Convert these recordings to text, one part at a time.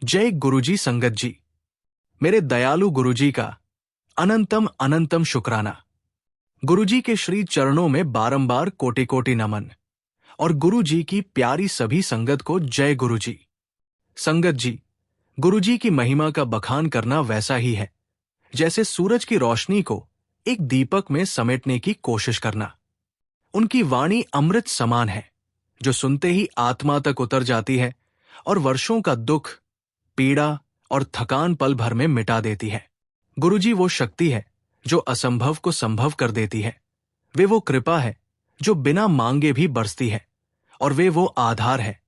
जय गुरुजी संगत जी। मेरे दयालु गुरुजी का अनंतम अनंतम शुक्राना। गुरुजी के श्री चरणों में बारंबार कोटि कोटि नमन। और गुरुजी की प्यारी सभी संगत को जय गुरुजी। संगत जी, गुरुजी की महिमा का बखान करना वैसा ही है जैसे सूरज की रोशनी को एक दीपक में समेटने की कोशिश करना। उनकी वाणी अमृत समान है जो सुनते ही आत्मा तक उतर जाती है और वर्षों का दुख, पीड़ा और थकान पल भर में मिटा देती है। गुरुजी वो शक्ति है जो असंभव को संभव कर देती है। वे वो कृपा है जो बिना मांगे भी बरसती है। और वे वो आधार है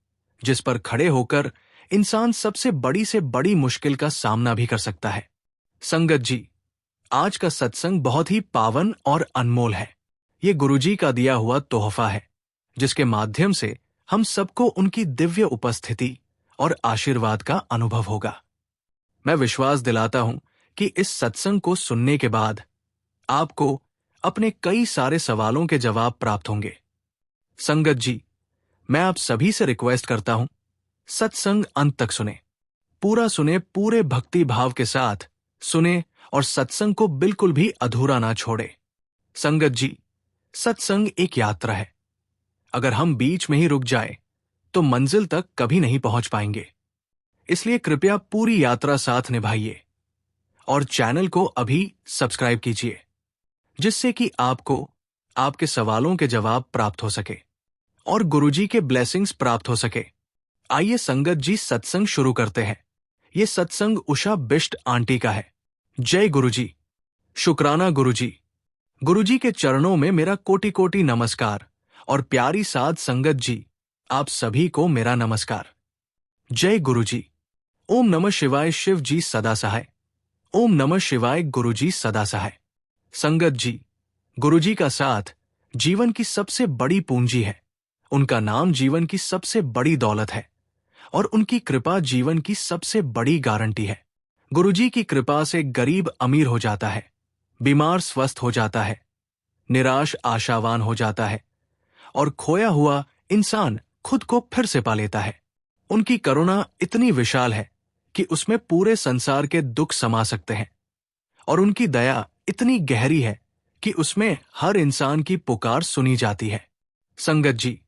जिस पर खड़े होकर इंसान सबसे बड़ी से बड़ी मुश्किल का सामना भी कर सकता है। संगत जी, आज का सत्संग बहुत ही पावन और अनमोल है। ये गुरुजी का दिया हुआ तोहफा है जिसके माध्यम से हम सबको उनकी दिव्य उपस्थिति और आशीर्वाद का अनुभव होगा। मैं विश्वास दिलाता हूं कि इस सत्संग को सुनने के बाद आपको अपने कई सारे सवालों के जवाब प्राप्त होंगे। संगत जी, मैं आप सभी से रिक्वेस्ट करता हूं, सत्संग अंत तक सुने, पूरा सुने, पूरे भक्ति भाव के साथ सुने और सत्संग को बिल्कुल भी अधूरा ना छोड़े। संगत जी, सत्संग एक यात्रा है। अगर हम बीच में ही रुक जाए तो मंजिल तक कभी नहीं पहुंच पाएंगे। इसलिए कृपया पूरी यात्रा साथ निभाइए और चैनल को अभी सब्सक्राइब कीजिए जिससे कि आपको आपके सवालों के जवाब प्राप्त हो सके और गुरुजी के ब्लेसिंग्स प्राप्त हो सके। आइए संगत जी, सत्संग शुरू करते हैं। ये सत्संग उषा बिष्ट आंटी का है। जय गुरुजी। शुक्राना गुरुजी। गुरुजी के चरणों में मेरा कोटि कोटि नमस्कार। और प्यारी साध संगत जी, आप सभी को मेरा नमस्कार। जय गुरुजी। ओम नमः शिवाय। शिव जी सदा सहाय। ओम नमः शिवाय। गुरुजी सदा सहाय। संगत जी, गुरुजी का साथ जीवन की सबसे बड़ी पूंजी है। उनका नाम जीवन की सबसे बड़ी दौलत है और उनकी कृपा जीवन की सबसे बड़ी गारंटी है। गुरुजी की कृपा से गरीब अमीर हो जाता है, बीमार स्वस्थ हो जाता है, निराश आशावान हो जाता है और खोया हुआ इंसान खुद को फिर से पा लेता है। उनकी करुणा इतनी विशाल है कि उसमें पूरे संसार के दुख समा सकते हैं और उनकी दया इतनी गहरी है कि उसमें हर इंसान की पुकार सुनी जाती है। संगत जी,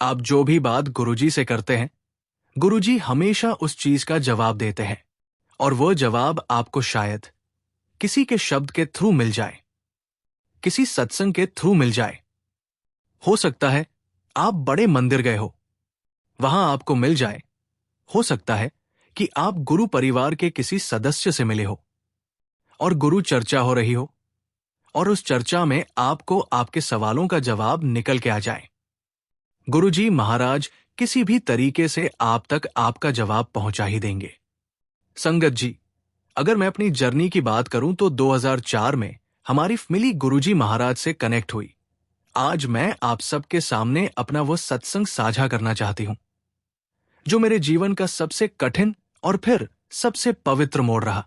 आप जो भी बात गुरुजी से करते हैं, गुरुजी हमेशा उस चीज का जवाब देते हैं और वो जवाब आपको शायद किसी के शब्द के थ्रू मिल जाए, किसी सत्संग के थ्रू मिल जाए। हो सकता है आप बड़े मंदिर गए हो, वहां आपको मिल जाए। हो सकता है कि आप गुरु परिवार के किसी सदस्य से मिले हो और गुरु चर्चा हो रही हो और उस चर्चा में आपको आपके सवालों का जवाब निकल के आ जाए। गुरुजी महाराज किसी भी तरीके से आप तक आपका जवाब पहुंचा ही देंगे। संगत जी, अगर मैं अपनी जर्नी की बात करूं तो 2004 में हमारी मिली गुरुजी महाराज से कनेक्ट हुई। आज मैं आप सबके सामने अपना वो सत्संग साझा करना चाहती हूं जो मेरे जीवन का सबसे कठिन और फिर सबसे पवित्र मोड़ रहा।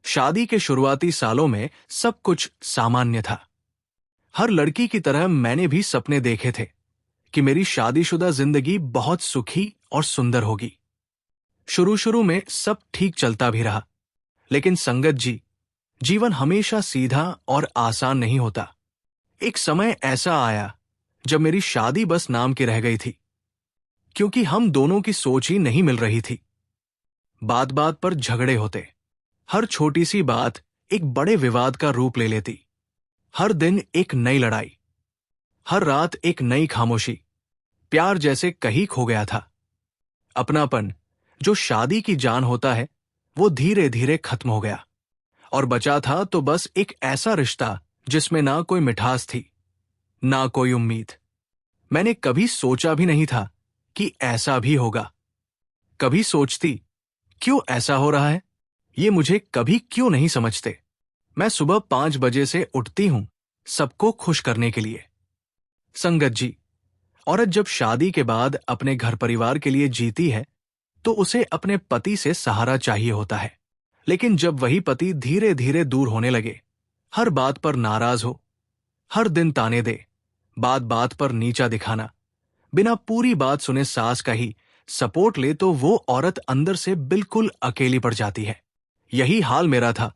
शादी के शुरुआती सालों में सब कुछ सामान्य था। हर लड़की की तरह मैंने भी सपने देखे थे कि मेरी शादीशुदा जिंदगी बहुत सुखी और सुंदर होगी। शुरू शुरू में सब ठीक चलता भी रहा, लेकिन संगत जी, जीवन हमेशा सीधा और आसान नहीं होता। एक समय ऐसा आया जब मेरी शादी बस नाम की रह गई थी क्योंकि हम दोनों की सोच ही नहीं मिल रही थी। बात बात पर झगड़े होते, हर छोटी सी बात एक बड़े विवाद का रूप ले लेती। हर दिन एक नई लड़ाई, हर रात एक नई खामोशी। प्यार जैसे कहीं खो गया था। अपनापन जो शादी की जान होता है वो धीरे धीरे खत्म हो गया और बचा था तो बस एक ऐसा रिश्ता जिसमें ना कोई मिठास थी, ना कोई उम्मीद। मैंने कभी सोचा भी नहीं था कि ऐसा भी होगा। कभी सोचती, क्यों ऐसा हो रहा है, ये मुझे कभी क्यों नहीं समझते। मैं सुबह 5 बजे से उठती हूं सबको खुश करने के लिए। संगत जी, औरत जब शादी के बाद अपने घर परिवार के लिए जीती है तो उसे अपने पति से सहारा चाहिए होता है। लेकिन जब वही पति धीरे धीरे दूर होने लगे, हर बात पर नाराज हो, हर दिन ताने दे, बात बात पर नीचा दिखाना, बिना पूरी बात सुने सास का ही सपोर्ट ले तो वो औरत अंदर से बिल्कुल अकेली पड़ जाती है। यही हाल मेरा था।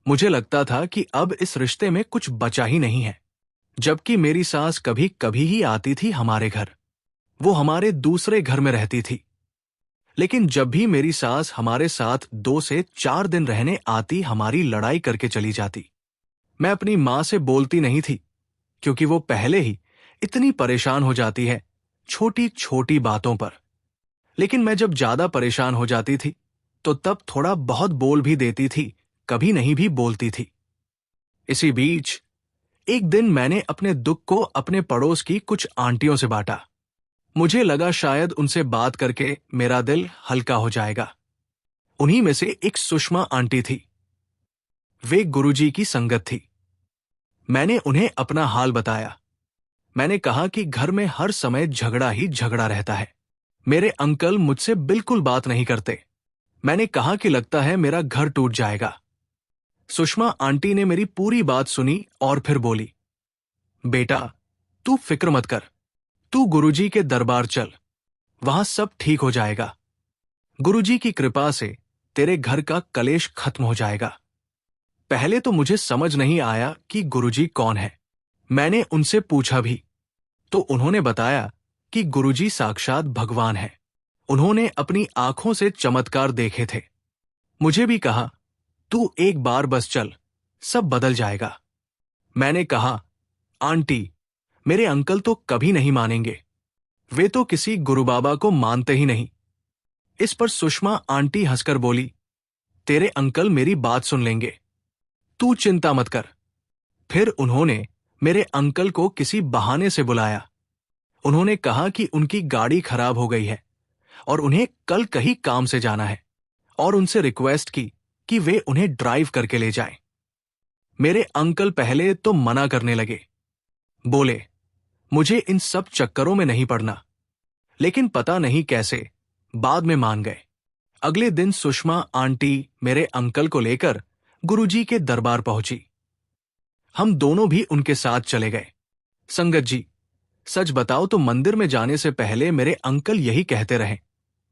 मुझे लगता था कि अब इस रिश्ते में कुछ बचा ही नहीं है। जबकि मेरी सास कभी कभी ही आती थी हमारे घर। वो हमारे दूसरे घर में रहती थी। लेकिन जब भी मेरी सास हमारे साथ 2 से 4 दिन रहने आती, हमारी लड़ाई करके चली जाती। मैं अपनी मां से बोलती नहीं थी, क्योंकि वो पहले ही इतनी परेशान हो जाती है छोटी छोटी बातों पर। लेकिन मैं जब ज्यादा परेशान हो जाती थी तो तब थोड़ा बहुत बोल भी देती थी, कभी नहीं भी बोलती थी। इसी बीच एक दिन मैंने अपने दुख को अपने पड़ोस की कुछ आंटियों से बांटा। मुझे लगा शायद उनसे बात करके मेरा दिल हल्का हो जाएगा। उन्हीं में से एक सुषमा आंटी थी। वे गुरुजी की संगत थी। मैंने उन्हें अपना हाल बताया। मैंने कहा कि घर में हर समय झगड़ा ही झगड़ा रहता है। मेरे अंकल मुझसे बिल्कुल बात नहीं करते। मैंने कहा कि लगता है मेरा घर टूट जाएगा। सुषमा आंटी ने मेरी पूरी बात सुनी और फिर बोली, बेटा, तू फिक्र मत कर। तू गुरुजी के दरबार चल, वहां सब ठीक हो जाएगा। गुरुजी की कृपा से तेरे घर का कलेश खत्म हो जाएगा। पहले तो मुझे समझ नहीं आया कि गुरुजी कौन है। मैंने उनसे पूछा भी तो उन्होंने बताया कि गुरुजी साक्षात भगवान है। उन्होंने अपनी आंखों से चमत्कार देखे थे। मुझे भी कहा, तू एक बार बस चल, सब बदल जाएगा। मैंने कहा, आंटी, मेरे अंकल तो कभी नहीं मानेंगे। वे तो किसी गुरु बाबा को मानते ही नहीं। इस पर सुषमा आंटी हंसकर बोली, तेरे अंकल मेरी बात सुन लेंगे, तू चिंता मत कर। फिर उन्होंने मेरे अंकल को किसी बहाने से बुलाया। उन्होंने कहा कि उनकी गाड़ी खराब हो गई है और उन्हें कल कहीं काम से जाना है, और उनसे रिक्वेस्ट की कि वे उन्हें ड्राइव करके ले जाएं। मेरे अंकल पहले तो मना करने लगे, बोले, मुझे इन सब चक्करों में नहीं पड़ना। लेकिन पता नहीं कैसे बाद में मान गए। अगले दिन सुषमा आंटी मेरे अंकल को लेकर गुरुजी के दरबार पहुंची। हम दोनों भी उनके साथ चले गए। संगत जी, सच बताओ तो मंदिर में जाने से पहले मेरे अंकल यही कहते रहे,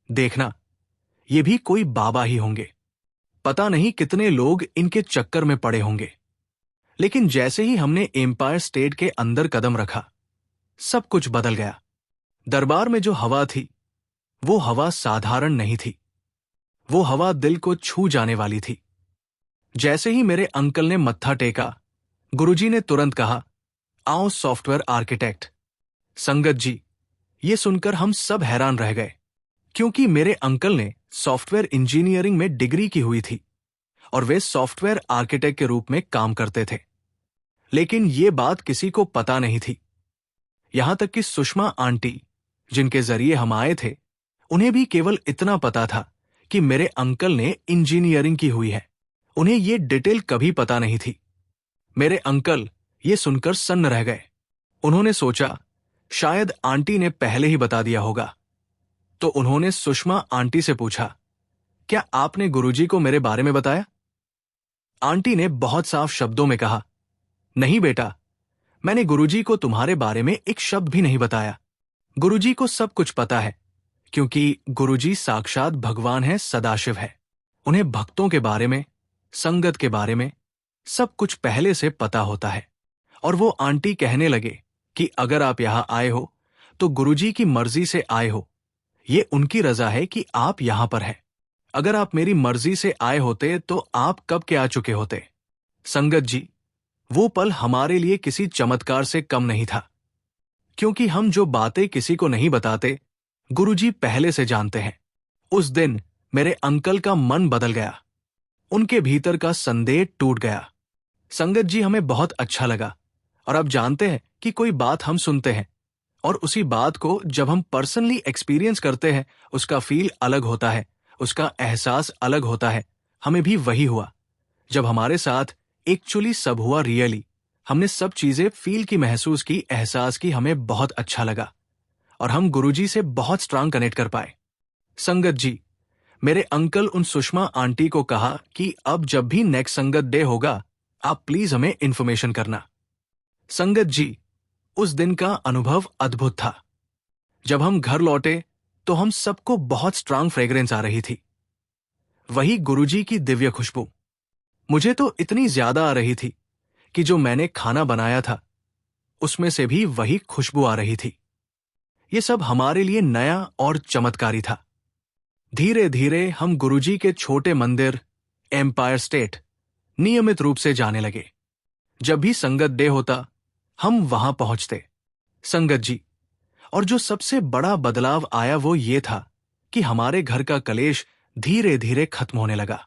देखना, ये भी कोई बाबा ही होंगे। पता नहीं कितने लोग इनके चक्कर में पड़े होंगे। लेकिन जैसे ही हमने एम्पायर स्टेट के अंदर कदम रखा, सब कुछ बदल गया। दरबार में जो हवा थी, वो हवा साधारण नहीं थी। वो हवा दिल को छू जाने वाली थी। जैसे ही मेरे अंकल ने मत्था टेका, गुरुजी ने तुरंत कहा, आओ सॉफ्टवेयर आर्किटेक्ट। संगत जी, ये सुनकर हम सब हैरान रह गए, क्योंकि मेरे अंकल ने सॉफ्टवेयर इंजीनियरिंग में डिग्री की हुई थी और वे सॉफ्टवेयर आर्किटेक्ट के रूप में काम करते थे। लेकिन ये बात किसी को पता नहीं थी। यहां तक कि सुषमा आंटी, जिनके जरिए हम आए थे, उन्हें भी केवल इतना पता था कि मेरे अंकल ने इंजीनियरिंग की हुई है। उन्हें ये डिटेल कभी पता नहीं थी। मेरे अंकल ये सुनकर सन्न रह गए। उन्होंने सोचा शायद आंटी ने पहले ही बता दिया होगा। तो उन्होंने सुषमा आंटी से पूछा, क्या आपने गुरुजी को मेरे बारे में बताया? आंटी ने बहुत साफ शब्दों में कहा, नहीं बेटा, मैंने गुरुजी को तुम्हारे बारे में एक शब्द भी नहीं बताया। गुरुजी को सब कुछ पता है, क्योंकि गुरुजी साक्षात भगवान है, सदाशिव है। उन्हें भक्तों के बारे में, संगत के बारे में सब कुछ पहले से पता होता है। और वो आंटी कहने लगे कि अगर आप यहां आए हो तो गुरुजी की मर्जी से आए हो। ये उनकी रजा है कि आप यहां पर हैं। अगर आप मेरी मर्जी से आए होते तो आप कब के आ चुके होते। संगत जी, वो पल हमारे लिए किसी चमत्कार से कम नहीं था, क्योंकि हम जो बातें किसी को नहीं बताते, गुरुजी पहले से जानते हैं। उस दिन मेरे अंकल का मन बदल गया। उनके भीतर का संदेह टूट गया। संगत जी, हमें बहुत अच्छा लगा। और आप जानते हैं कि कोई बात हम सुनते हैं और उसी बात को जब हम पर्सनली एक्सपीरियंस करते हैं, उसका फील अलग होता है, उसका एहसास अलग होता है। हमें भी वही हुआ। जब हमारे साथ एक्चुअली सब हुआ, रियली हमने सब चीजें फील की, महसूस की, एहसास की, हमें बहुत अच्छा लगा और हम गुरुजी से बहुत स्ट्रांग कनेक्ट कर पाए। संगत जी, मेरे अंकल उन सुषमा आंटी को कहा कि अब जब भी नेक्स्ट संगत डे होगा, आप प्लीज हमें इंफॉर्मेशन करना। संगत जी, उस दिन का अनुभव अद्भुत था। जब हम घर लौटे तो हम सबको बहुत स्ट्रांग फ्रेग्रेंस आ रही थी, वही गुरुजी की दिव्य खुशबू। मुझे तो इतनी ज्यादा आ रही थी कि जो मैंने खाना बनाया था उसमें से भी वही खुशबू आ रही थी। ये सब हमारे लिए नया और चमत्कारी था। धीरे धीरे हम गुरुजी के छोटे मंदिर एम्पायर स्टेट नियमित रूप से जाने लगे। जब भी संगत डे होता हम वहां पहुंचते। संगत जी, और जो सबसे बड़ा बदलाव आया वो ये था कि हमारे घर का कलेश धीरे धीरे खत्म होने लगा।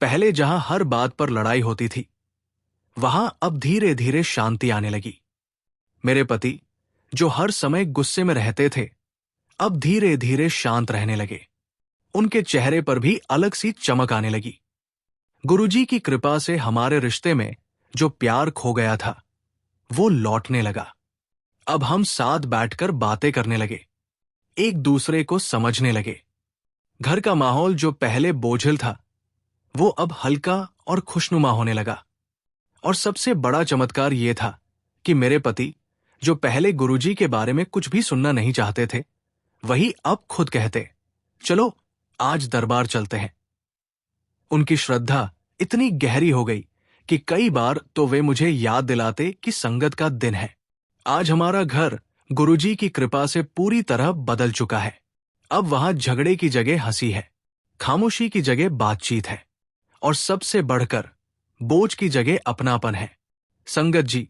पहले जहां हर बात पर लड़ाई होती थी, वहां अब धीरे धीरे शांति आने लगी। मेरे पति, जो हर समय गुस्से में रहते थे, अब धीरे धीरे शांत रहने लगे। उनके चेहरे पर भी अलग सी चमक आने लगी। गुरुजी की कृपा से हमारे रिश्ते में जो प्यार खो गया था वो लौटने लगा। अब हम साथ बैठकर बातें करने लगे, एक दूसरे को समझने लगे। घर का माहौल जो पहले बोझिल था वो अब हल्का और खुशनुमा होने लगा। और सबसे बड़ा चमत्कार ये था कि मेरे पति, जो पहले गुरुजी के बारे में कुछ भी सुनना नहीं चाहते थे, वही अब खुद कहते, चलो आज दरबार चलते हैं। उनकी श्रद्धा इतनी गहरी हो गई कि कई बार तो वे मुझे याद दिलाते कि संगत का दिन है। आज हमारा घर गुरुजी की कृपा से पूरी तरह बदल चुका है। अब वहां झगड़े की जगह हंसी है, खामोशी की जगह बातचीत है, और सबसे बढ़कर बोझ की जगह अपनापन है। संगत जी,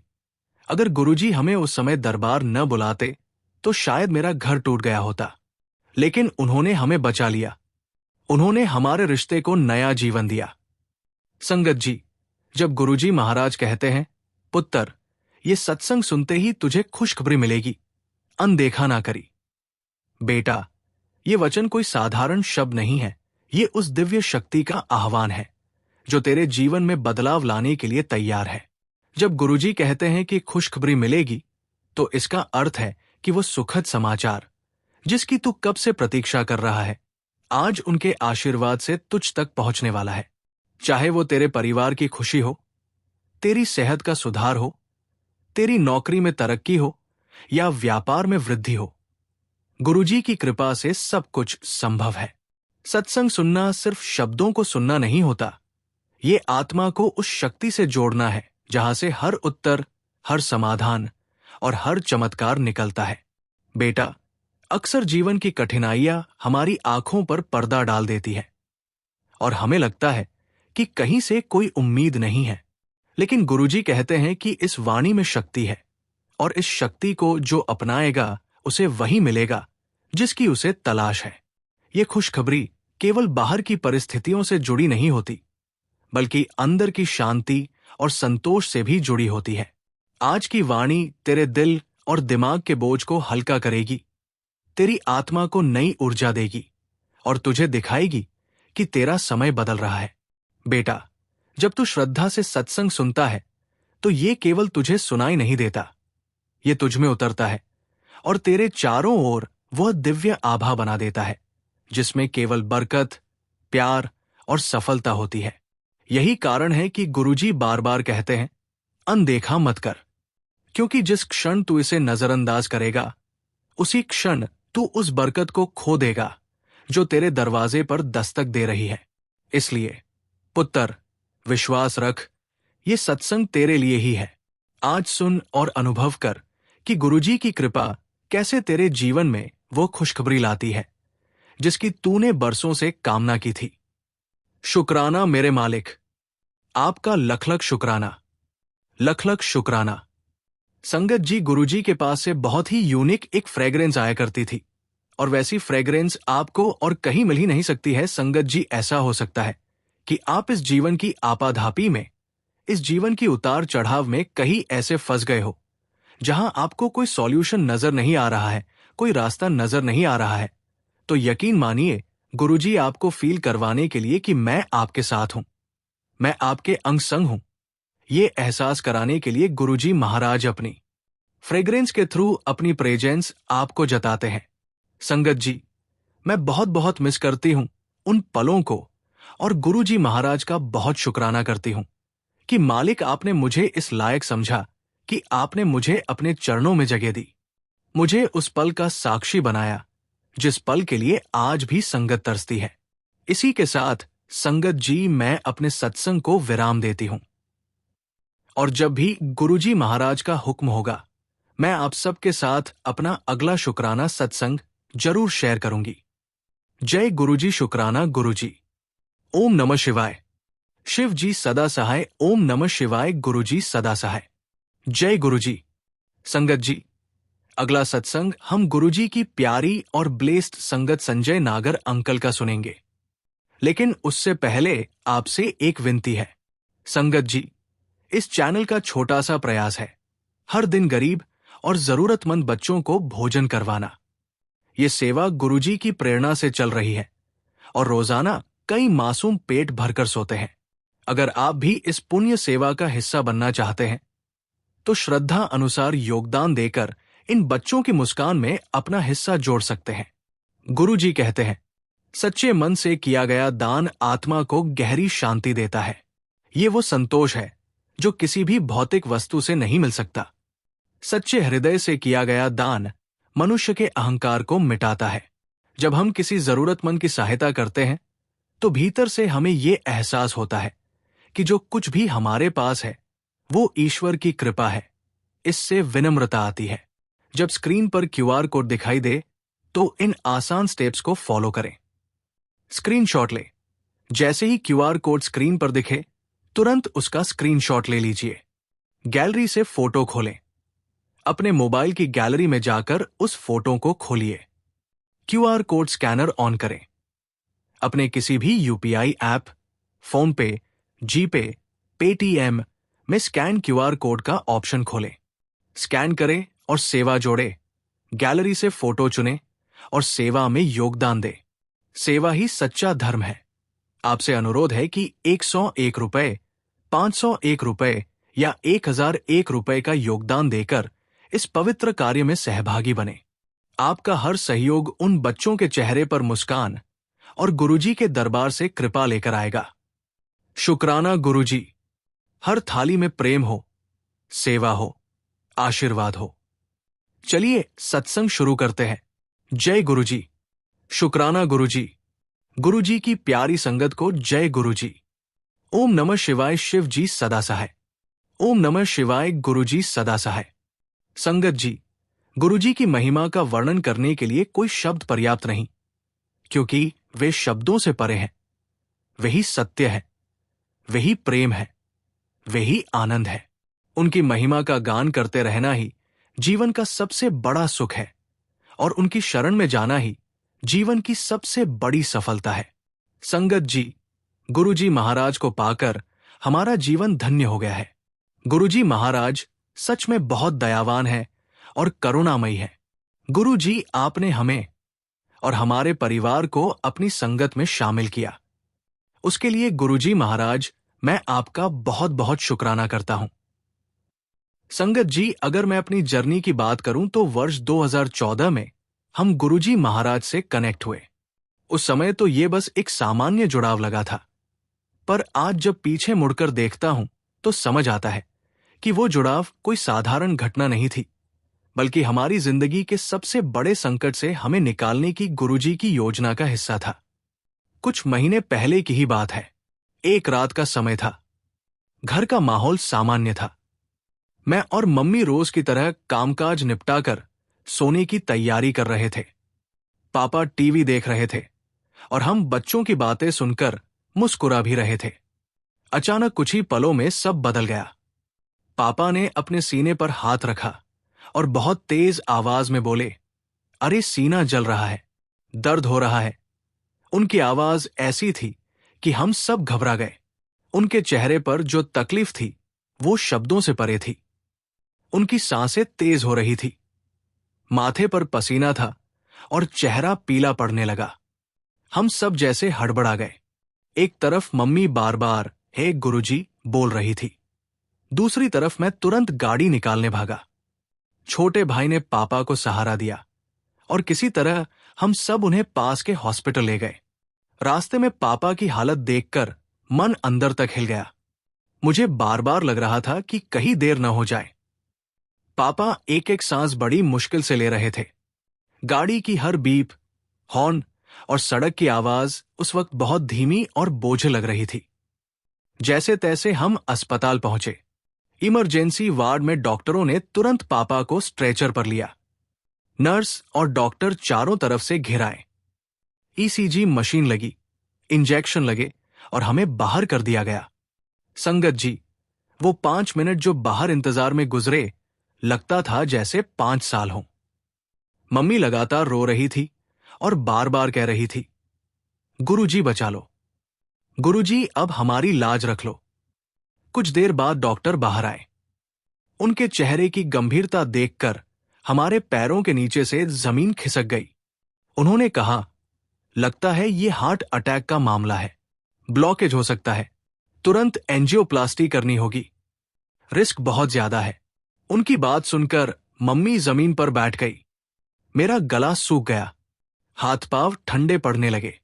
अगर गुरुजी हमें उस समय दरबार न बुलाते तो शायद मेरा घर टूट गया होता, लेकिन उन्होंने हमें बचा लिया। उन्होंने हमारे रिश्ते को नया जीवन दिया। संगत जी, जब गुरुजी महाराज कहते हैं, पुत्र, ये सत्संग सुनते ही तुझे खुशखबरी मिलेगी, अनदेखा ना करी। बेटा, ये वचन कोई साधारण शब्द नहीं है, ये उस दिव्य शक्ति का आह्वान है जो तेरे जीवन में बदलाव लाने के लिए तैयार है। जब गुरुजी कहते हैं कि खुशखबरी मिलेगी, तो इसका अर्थ है कि वो सुखद समाचार जिसकी तू कब से प्रतीक्षा कर रहा है, आज उनके आशीर्वाद से तुझ तक पहुंचने वाला है। चाहे वो तेरे परिवार की खुशी हो, तेरी सेहत का सुधार हो, तेरी नौकरी में तरक्की हो या व्यापार में वृद्धि हो, गुरुजी की कृपा से सब कुछ संभव है। सत्संग सुनना सिर्फ शब्दों को सुनना नहीं होता, ये आत्मा को उस शक्ति से जोड़ना है जहां से हर उत्तर, हर समाधान और हर चमत्कार निकलता है। बेटा, अक्सर जीवन की कठिनाइयां हमारी आंखों पर पर्दा डाल देती है और हमें लगता है कि कहीं से कोई उम्मीद नहीं है, लेकिन गुरुजी कहते हैं कि इस वाणी में शक्ति है और इस शक्ति को जो अपनाएगा उसे वही मिलेगा जिसकी उसे तलाश है। ये खुशखबरी केवल बाहर की परिस्थितियों से जुड़ी नहीं होती, बल्कि अंदर की शांति और संतोष से भी जुड़ी होती है। आज की वाणी तेरे दिल और दिमाग के बोझ को हल्का करेगी, तेरी आत्मा को नई ऊर्जा देगी और तुझे दिखाएगी कि तेरा समय बदल रहा है। बेटा, जब तू श्रद्धा से सत्संग सुनता है तो ये केवल तुझे सुनाई नहीं देता, ये तुझ में उतरता है और तेरे चारों ओर वह दिव्य आभा बना देता है जिसमें केवल बरकत, प्यार और सफलता होती है। यही कारण है कि गुरुजी बार बार कहते हैं, अनदेखा मत कर, क्योंकि जिस क्षण तू इसे नजरअंदाज करेगा उसी क्षण तू उस बरकत को खो देगा जो तेरे दरवाजे पर दस्तक दे रही है। इसलिए पुत्र, विश्वास रख, ये सत्संग तेरे लिए ही है। आज सुन और अनुभव कर कि गुरुजी की कृपा कैसे तेरे जीवन में वो खुशखबरी लाती है जिसकी तूने बरसों से कामना की थी। शुक्राना मेरे मालिक, आपका लख लख शुक्राना, लख लख शुक्राना। संगत जी, गुरुजी के पास से बहुत ही यूनिक एक फ्रेग्रेंस आया करती थी और वैसी फ्रेग्रेंस आपको और कहीं मिल ही नहीं सकती है। संगत जी, ऐसा हो सकता है कि आप इस जीवन की आपाधापी में, इस जीवन की उतार चढ़ाव में कहीं ऐसे फंस गए हो जहां आपको कोई सॉल्यूशन नजर नहीं आ रहा है, कोई रास्ता नजर नहीं आ रहा है। तो यकीन मानिए, गुरुजी आपको फील करवाने के लिए कि मैं आपके साथ हूं, मैं आपके अंग संग हूं, ये एहसास कराने के लिए गुरुजी महाराज अपनी फ्रेग्रेंस के थ्रू अपनी प्रेजेंस आपको जताते हैं। संगत जी, मैं बहुत बहुत मिस करती हूं उन पलों को और गुरुजी महाराज का बहुत शुक्राना करती हूं कि मालिक, आपने मुझे इस लायक समझा कि आपने मुझे अपने चरणों में जगह दी, मुझे उस पल का साक्षी बनाया जिस पल के लिए आज भी संगत तरसती है। इसी के साथ संगत जी मैं अपने सत्संग को विराम देती हूं, और जब भी गुरुजी महाराज का हुक्म होगा मैं आप सबके साथ अपना अगला शुक्राना सत्संग जरूर शेयर करूंगी। जय गुरुजी। शुक्राना गुरुजी। ओम नमः शिवाय। शिव जी सदा सहाय। ओम नमः शिवाय। गुरुजी सदा सहाय। जय गुरुजी। संगत जी, अगला सत्संग हम गुरुजी की प्यारी और ब्लेस्ड संगत संजय नागर अंकल का सुनेंगे, लेकिन उससे पहले आपसे एक विनती है। संगत जी, इस चैनल का छोटा सा प्रयास है हर दिन गरीब और जरूरतमंद बच्चों को भोजन करवाना। ये सेवा गुरुजी की प्रेरणा से चल रही है और रोजाना कई मासूम पेट भरकर सोते हैं। अगर आप भी इस पुण्य सेवा का हिस्सा बनना चाहते हैं तो श्रद्धा अनुसार योगदान देकर इन बच्चों की मुस्कान में अपना हिस्सा जोड़ सकते हैं। गुरुजी कहते हैं, सच्चे मन से किया गया दान आत्मा को गहरी शांति देता है। ये वो संतोष है जो किसी भी भौतिक वस्तु से नहीं मिल सकता। सच्चे हृदय से किया गया दान मनुष्य के अहंकार को मिटाता है। जब हम किसी जरूरतमंद की सहायता करते हैं तो भीतर से हमें ये एहसास होता है कि जो कुछ भी हमारे पास है वो ईश्वर की कृपा है। इससे विनम्रता आती है। जब स्क्रीन पर क्यूआर कोड दिखाई दे तो इन आसान स्टेप्स को फॉलो करें। स्क्रीनशॉट ले। जैसे ही क्यूआर कोड स्क्रीन पर दिखे तुरंत उसका स्क्रीनशॉट ले लीजिए। गैलरी से फोटो खोलें। अपने मोबाइल की गैलरी में जाकर उस फोटो को खोलिए। क्यूआर कोड स्कैनर ऑन करें। अपने किसी भी यूपीआई ऐप, फोन पे, जीपे, पेटीएम में स्कैन क्यूआर कोड का ऑप्शन खोलें। स्कैन करें और सेवा जोड़े। गैलरी से फोटो चुनें और सेवा में योगदान दें। सेवा ही सच्चा धर्म है। आपसे अनुरोध है कि 101 रुपए, 501 रुपए या 1001 रुपए का योगदान देकर इस पवित्र कार्य में सहभागी बने। आपका हर सहयोग उन बच्चों के चेहरे पर मुस्कान और गुरुजी के दरबार से कृपा लेकर आएगा। शुक्राना गुरुजी। हर थाली में प्रेम हो, सेवा हो, आशीर्वाद हो। चलिए सत्संग शुरू करते हैं। जय गुरुजी। शुक्राना गुरुजी। गुरुजी की प्यारी संगत को जय गुरुजी। ओम नमः शिवाय। शिव जी सदा सहाय। ओम नमः शिवाय। गुरुजी सदा सहाय। संगत जी, गुरुजी की महिमा का वर्णन करने के लिए कोई शब्द पर्याप्त नहीं, क्योंकि वे शब्दों से परे हैं। वही सत्य है, वही प्रेम है, वही आनंद है। उनकी महिमा का गान करते रहना ही जीवन का सबसे बड़ा सुख है और उनकी शरण में जाना ही जीवन की सबसे बड़ी सफलता है। संगत जी, गुरुजी महाराज को पाकर हमारा जीवन धन्य हो गया है। गुरुजी महाराज सच में बहुत दयावान है और करुणामयी है। गुरुजी, आपने हमें और हमारे परिवार को अपनी संगत में शामिल किया। उसके लिए गुरुजी महाराज मैं आपका बहुत बहुत शुक्राना करता हूं। संगत जी, अगर मैं अपनी जर्नी की बात करूं तो वर्ष 2014 में हम गुरुजी महाराज से कनेक्ट हुए। उस समय तो ये बस एक सामान्य जुड़ाव लगा था, पर आज जब पीछे मुड़कर देखता हूं तो समझ आता है कि वो जुड़ाव कोई साधारण घटना नहीं थी, बल्कि हमारी जिंदगी के सबसे बड़े संकट से हमें निकालने की गुरुजी की योजना का हिस्सा था। कुछ महीने पहले की ही बात है। एक रात का समय था। घर का माहौल सामान्य था। मैं और मम्मी रोज की तरह कामकाज निपटाकर सोने की तैयारी कर रहे थे। पापा टीवी देख रहे थे और हम बच्चों की बातें सुनकर मुस्कुरा भी रहे थे। अचानक कुछ ही पलों में सब बदल गया। पापा ने अपने सीने पर हाथ रखा और बहुत तेज आवाज में बोले, अरे सीना जल रहा है, दर्द हो रहा है। उनकी आवाज ऐसी थी कि हम सब घबरा गए। उनके चेहरे पर जो तकलीफ थी वो शब्दों से परे थी। उनकी सांसें तेज हो रही थी, माथे पर पसीना था और चेहरा पीला पड़ने लगा। हम सब जैसे हड़बड़ा गए। एक तरफ मम्मी बार बार हे गुरुजी बोल रही थी, दूसरी तरफ मैं तुरंत गाड़ी निकालने भागा। छोटे भाई ने पापा को सहारा दिया और किसी तरह हम सब उन्हें पास के हॉस्पिटल ले गए। रास्ते में पापा की हालत देखकर मन अंदर तक हिल गया। मुझे बार बार लग रहा था कि कहीं देर न हो जाए। पापा एक एक सांस बड़ी मुश्किल से ले रहे थे। गाड़ी की हर बीप, हॉर्न और सड़क की आवाज उस वक्त बहुत धीमी और बोझ लग रही थी। जैसे तैसे हम अस्पताल पहुंचे। इमरजेंसी वार्ड में डॉक्टरों ने तुरंत पापा को स्ट्रेचर पर लिया। नर्स और डॉक्टर चारों तरफ से घिराए। ईसीजी मशीन लगी, इंजेक्शन लगे और हमें बाहर कर दिया गया। संगत जी, वो 5 मिनट जो बाहर इंतजार में गुजरे, लगता था जैसे 5 साल हों। मम्मी लगातार रो रही थी और बार बार कह रही थी, गुरुजी बचा लो, गुरुजी अब हमारी लाज रख लो। कुछ देर बाद डॉक्टर बाहर आए। उनके चेहरे की गंभीरता देखकर हमारे पैरों के नीचे से जमीन खिसक गई। उन्होंने कहा, लगता है ये हार्ट अटैक का मामला है, ब्लॉकेज हो सकता है, तुरंत एंजियोप्लास्टी करनी होगी, रिस्क बहुत ज्यादा है। उनकी बात सुनकर मम्मी जमीन पर बैठ गई। मेरा गला सूख गया, हाथ पांव ठंडे पड़ने लगे।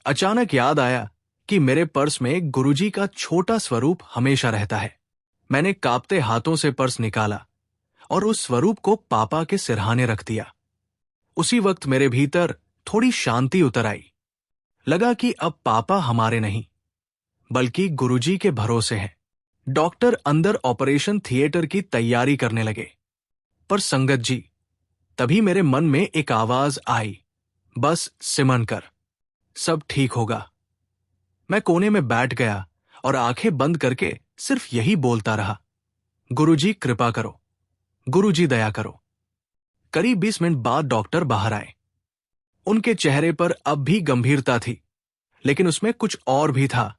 अचानक याद आया कि मेरे पर्स में गुरुजी का छोटा स्वरूप हमेशा रहता है। मैंने कांपते हाथों से पर्स निकाला और उस स्वरूप को पापा के सिरहाने रख दिया। उसी वक्त मेरे भीतर थोड़ी शांति उतर आई। लगा कि अब पापा हमारे नहीं, बल्कि गुरुजी के भरोसे हैं। डॉक्टर अंदर ऑपरेशन थिएटर की तैयारी करने लगे। पर संगत जी, तभी मेरे मन में एक आवाज आई, बस सिमन कर, सब ठीक होगा। मैं कोने में बैठ गया और आंखें बंद करके सिर्फ यही बोलता रहा, गुरुजी कृपा करो, गुरुजी दया करो। करीब 20 मिनट बाद डॉक्टर बाहर आए। उनके चेहरे पर अब भी गंभीरता थी, लेकिन उसमें कुछ और भी था,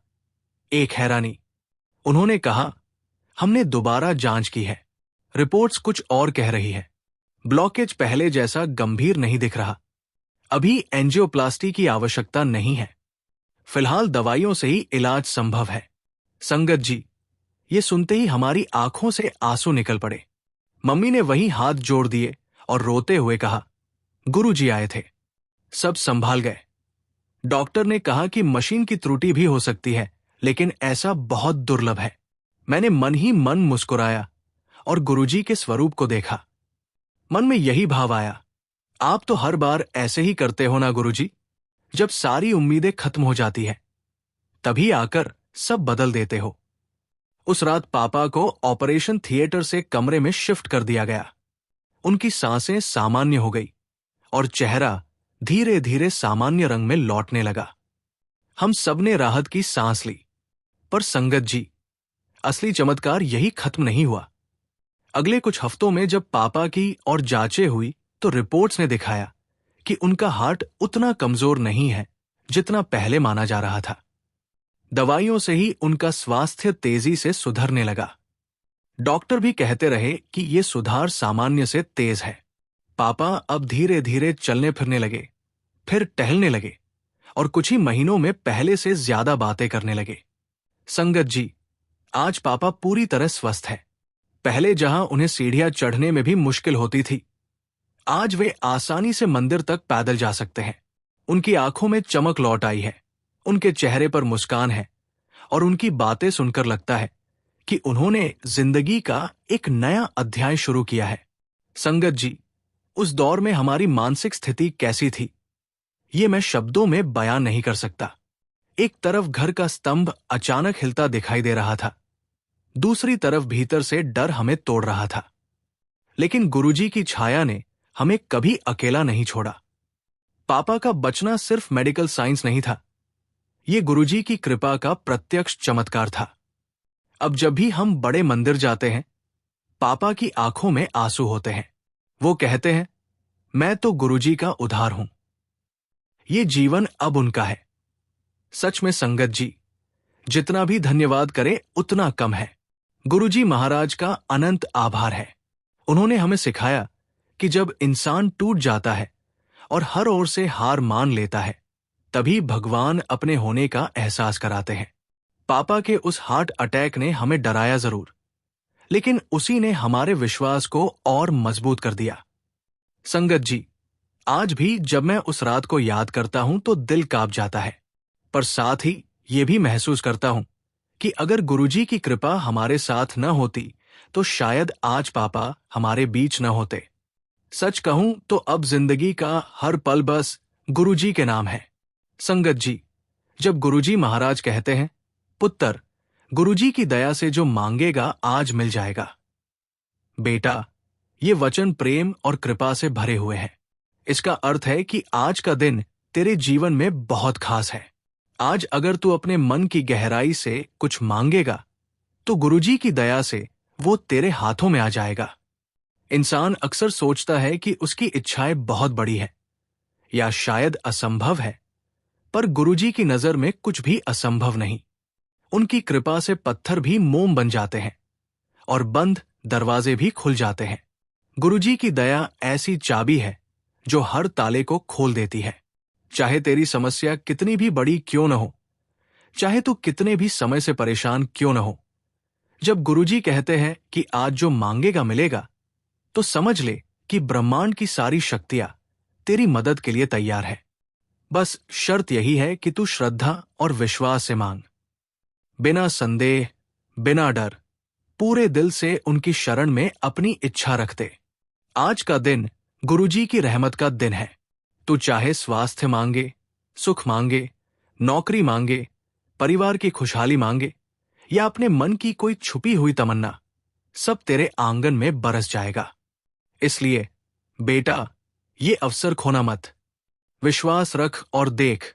एक हैरानी। उन्होंने कहा, हमने दोबारा जांच की है, रिपोर्ट्स कुछ और कह रही है। ब्लॉकेज पहले जैसा गंभीर नहीं दिख रहा। अभी एंजियोप्लास्टी की आवश्यकता नहीं है। फिलहाल दवाइयों से ही इलाज संभव है। संगत जी, ये सुनते ही हमारी आंखों से आंसू निकल पड़े। मम्मी ने वहीं हाथ जोड़ दिए और रोते हुए कहा, गुरुजी आए थे, सब संभाल गए। डॉक्टर ने कहा कि मशीन की त्रुटि भी हो सकती है, लेकिन ऐसा बहुत दुर्लभ है। मैंने मन ही मन मुस्कुराया और गुरुजी के स्वरूप को देखा। मन में यही भाव आया, आप तो हर बार ऐसे ही करते हो ना गुरुजी, जब सारी उम्मीदें खत्म हो जाती है, तभी आकर सब बदल देते हो। उस रात पापा को ऑपरेशन थिएटर से कमरे में शिफ्ट कर दिया गया। उनकी सांसें सामान्य हो गई और चेहरा धीरे धीरे सामान्य रंग में लौटने लगा। हम सबने राहत की सांस ली। पर संगत जी, असली चमत्कार यही खत्म नहीं हुआ। अगले कुछ हफ्तों में जब पापा की और जांचें हुई तो रिपोर्ट्स ने दिखाया कि उनका हार्ट उतना कमजोर नहीं है जितना पहले माना जा रहा था। दवाइयों से ही उनका स्वास्थ्य तेजी से सुधरने लगा। डॉक्टर भी कहते रहे कि यह सुधार सामान्य से तेज है। पापा अब धीरे धीरे चलने फिरने लगे, फिर टहलने लगे और कुछ ही महीनों में पहले से ज्यादा बातें करने लगे। संगत जी, आज पापा पूरी तरह स्वस्थ है। पहले जहां उन्हें सीढ़ियां चढ़ने में भी मुश्किल होती थी, आज वे आसानी से मंदिर तक पैदल जा सकते हैं। उनकी आंखों में चमक लौट आई है, उनके चेहरे पर मुस्कान है और उनकी बातें सुनकर लगता है कि उन्होंने जिंदगी का एक नया अध्याय शुरू किया है। संगत जी, उस दौर में हमारी मानसिक स्थिति कैसी थी, ये मैं शब्दों में बयान नहीं कर सकता। एक तरफ घर का स्तंभ अचानक हिलता दिखाई दे रहा था, दूसरी तरफ भीतर से डर हमें तोड़ रहा था। लेकिन गुरुजी की छाया ने हमें कभी अकेला नहीं छोड़ा। पापा का बचना सिर्फ मेडिकल साइंस नहीं था, ये गुरुजी की कृपा का प्रत्यक्ष चमत्कार था। अब जब भी हम बड़े मंदिर जाते हैं, पापा की आंखों में आंसू होते हैं। वो कहते हैं, मैं तो गुरुजी का उधार हूं। ये जीवन अब उनका है। सच में संगत जी, जितना भी धन्यवाद करे उतना कम है। गुरुजी महाराज का अनंत आभार है। उन्होंने हमें सिखाया कि जब इंसान टूट जाता है और हर ओर से हार मान लेता है, तभी भगवान अपने होने का एहसास कराते हैं। पापा के उस हार्ट अटैक ने हमें डराया जरूर, लेकिन उसी ने हमारे विश्वास को और मजबूत कर दिया। संगत जी, आज भी जब मैं उस रात को याद करता हूं तो दिल कांप जाता है, पर साथ ही ये भी महसूस करता हूं कि अगर गुरुजी की कृपा हमारे साथ न होती तो शायद आज पापा हमारे बीच न होते। सच कहूं तो अब जिंदगी का हर पल बस गुरुजी के नाम है। संगत जी, जब गुरुजी महाराज कहते हैं, पुत्र, गुरुजी की दया से जो मांगेगा आज मिल जाएगा। बेटा, ये वचन प्रेम और कृपा से भरे हुए हैं। इसका अर्थ है कि आज का दिन तेरे जीवन में बहुत खास है। आज अगर तू अपने मन की गहराई से कुछ मांगेगा तो गुरुजी की दया से वो तेरे हाथों में आ जाएगा। इंसान अक्सर सोचता है कि उसकी इच्छाएं बहुत बड़ी है या शायद असंभव है, पर गुरुजी की नजर में कुछ भी असंभव नहीं। उनकी कृपा से पत्थर भी मोम बन जाते हैं और बंद दरवाजे भी खुल जाते हैं। गुरुजी की दया ऐसी चाबी है जो हर ताले को खोल देती है। चाहे तेरी समस्या कितनी भी बड़ी क्यों न हो, चाहे तू कितने भी समय से परेशान क्यों न हो, जब गुरुजी कहते हैं कि आज जो मांगेगा मिलेगा, तो समझ ले कि ब्रह्मांड की सारी शक्तियां तेरी मदद के लिए तैयार है। बस शर्त यही है कि तू श्रद्धा और विश्वास से मांग, बिना संदेह, बिना डर, पूरे दिल से उनकी शरण में अपनी इच्छा रखते। आज का दिन गुरुजी की रहमत का दिन है। तू चाहे स्वास्थ्य मांगे, सुख मांगे, नौकरी मांगे, परिवार की खुशहाली मांगे या अपने मन की कोई छुपी हुई तमन्ना, सब तेरे आंगन में बरस जाएगा। इसलिए बेटा, ये अवसर खोना मत। विश्वास रख और देख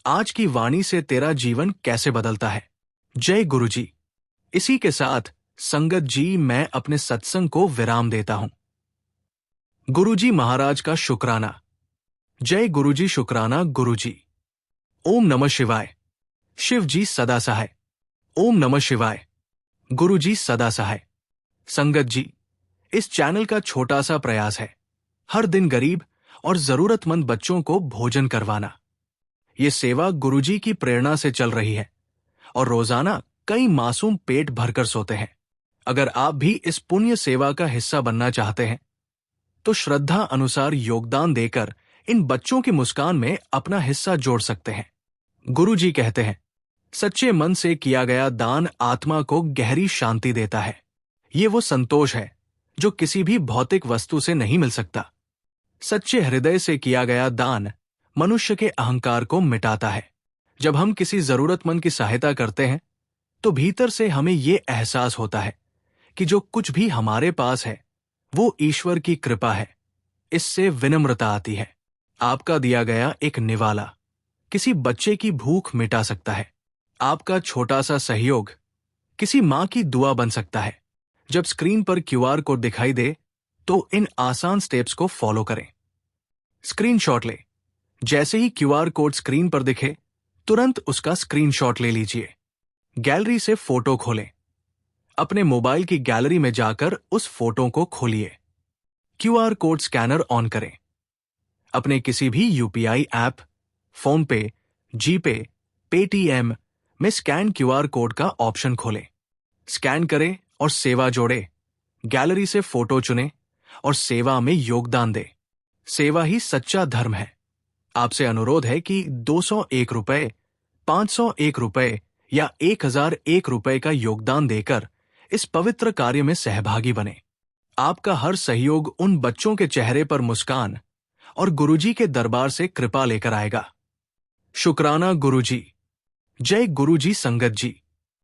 आज की वाणी से तेरा जीवन कैसे बदलता है। जय गुरुजी। इसी के साथ संगत जी, मैं अपने सत्संग को विराम देता हूं। गुरुजी महाराज का शुक्राना। जय गुरुजी। शुक्राना गुरुजी। ओम नमः शिवाय। शिव जी सदा सहाय। ओम नमः शिवाय। गुरुजी सदा सहाय। संगत जी, इस चैनल का छोटा सा प्रयास है हर दिन गरीब और जरूरतमंद बच्चों को भोजन करवाना। ये सेवा गुरुजी की प्रेरणा से चल रही है और रोजाना कई मासूम पेट भरकर सोते हैं। अगर आप भी इस पुण्य सेवा का हिस्सा बनना चाहते हैं तो श्रद्धा अनुसार योगदान देकर इन बच्चों की मुस्कान में अपना हिस्सा जोड़ सकते हैं। गुरुजी कहते हैं, सच्चे मन से किया गया दान आत्मा को गहरी शांति देता है। ये वो संतोष है जो किसी भी भौतिक वस्तु से नहीं मिल सकता। सच्चे हृदय से किया गया दान मनुष्य के अहंकार को मिटाता है। जब हम किसी जरूरतमंद की सहायता करते हैं तो भीतर से हमें ये एहसास होता है कि जो कुछ भी हमारे पास है वो ईश्वर की कृपा है। इससे विनम्रता आती है। आपका दिया गया एक निवाला किसी बच्चे की भूख मिटा सकता है। आपका छोटा सा सहयोग किसी मां की दुआ बन सकता है। जब स्क्रीन पर क्यूआर कोड दिखाई दे तो इन आसान स्टेप्स को फॉलो करें। स्क्रीनशॉट ले। जैसे ही क्यूआर कोड स्क्रीन पर दिखे, तुरंत उसका स्क्रीनशॉट ले लीजिए। गैलरी से फोटो खोलें। अपने मोबाइल की गैलरी में जाकर उस फोटो को खोलिए। क्यूआर कोड स्कैनर ऑन करें। अपने किसी भी यूपीआई ऐप, फोन पे, जीपे, पेटीएम में स्कैन क्यूआर कोड का ऑप्शन खोलें। स्कैन करें और सेवा जोड़े। गैलरी से फोटो चुनें और सेवा में योगदान दें। सेवा ही सच्चा धर्म है। आपसे अनुरोध है कि 201 रुपए, 501 रुपए या 1001 रुपए का योगदान देकर इस पवित्र कार्य में सहभागी बने। आपका हर सहयोग उन बच्चों के चेहरे पर मुस्कान और गुरुजी के दरबार से कृपा लेकर आएगा। शुक्राना गुरुजी। जय गुरुजी। संगत जी।